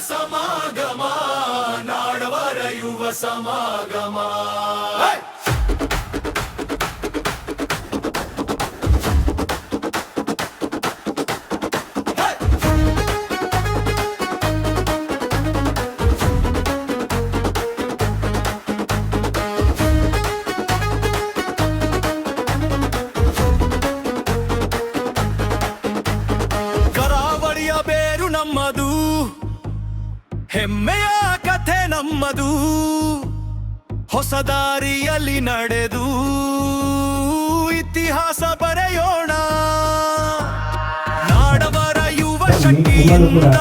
ಸಮಾಗಮ ನಾಡವರ ಯುವ ಸಮಾಗಮ. ಕರಾವಳಿಯ ಬೇರು ನಮ್ಮದು, ಹೆಮ್ಮೆಯ ಕಥೆ ನಮ್ಮದು. ಹೊಸ ದಾರಿಯಲ್ಲಿ ನಡೆದು ಇತಿಹಾಸ ಬರೆಯೋಣ. ನಾಡವರ ಯುವ ಶಕ್ತಿಯಿಂದ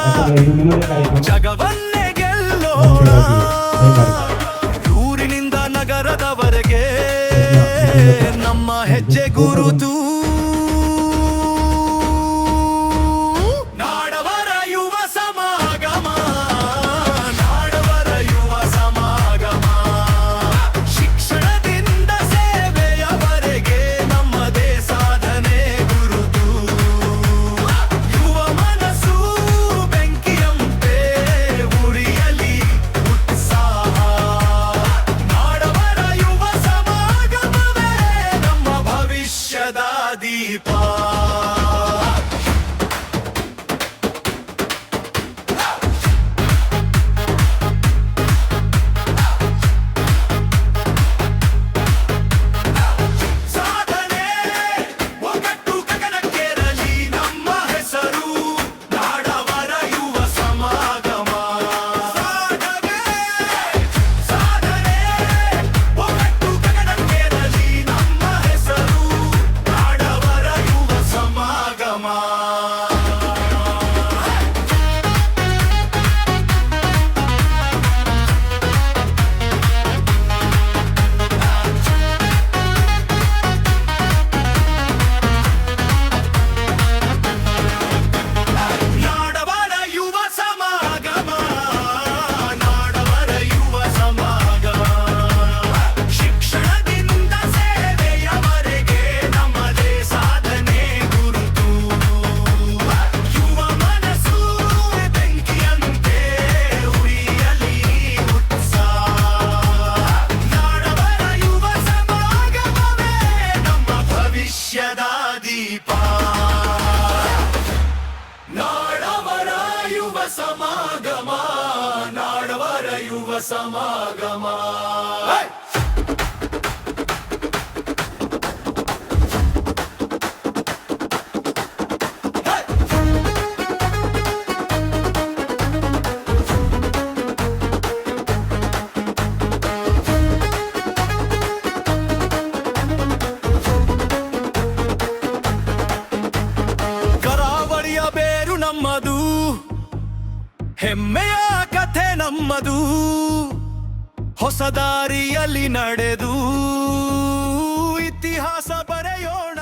ಜಗವನ್ನೇ ಗೆಲ್ಲೋಣ. ಊರಿನಿಂದ ನಗರದವರೆಗೆ ನಮ್ಮ ಹೆಜ್ಜೆ ಗುರುತು. ದೀಪ ಸಾಧನೆ ಒಗ್ಗಟ್ಟು ಗಗನಕ್ಕೇರಲಿ ನಮ್ಮ ಹೆಸರು ನಾಡವರ ಯುವ ಸಮಾಗಮ. ಸಾಧನೆ ಒಗ್ಗಟ್ಟು ಗಗನಕ್ಕೇರಲಿ ನಮ್ಮ ಹೆಸರು ನಾಡವರ ಯುವ ಸಮಾಗಮ. ನಾಡವರ ಯುವ ಸಮಾಗಮ ನಾಡವರ ಯುವ ಸಮಾಗಮ. ಶಿಕ್ಷಣದಿಂದ ಸೇವೆಯವರೆಗೆ ನಮ್ಮದೇ ಸಾಧನೆ ಗುರುತು. ಯುವ ಮನಸ್ಸು ಬೆಂಕಿಯಂತೆ ಉರಿಯಲಿ ಉತ್ಸಾಹ. ನಾಡವರ ಯುವ ಸಮಾಗಮವೇ ನಮ್ಮ ಭವಿಷ್ಯದ ದೀಪ. ನಾಡವರ ಯುವ ಸಮಾಗಮ ನಾಡವರ ಯುವ ಸಮಾಗಮ. ಕರಾವಳಿಯ ಬೇರು ನಮ್ಮದು, ಹೆಮ್ಮೆಯ ಕಥೆ ನಮ್ಮದು. ಹೊಸ ದಾರಿಯಲ್ಲಿ ನಡೆದು ಇತಿಹಾಸ ಬರೆಯೋಣ.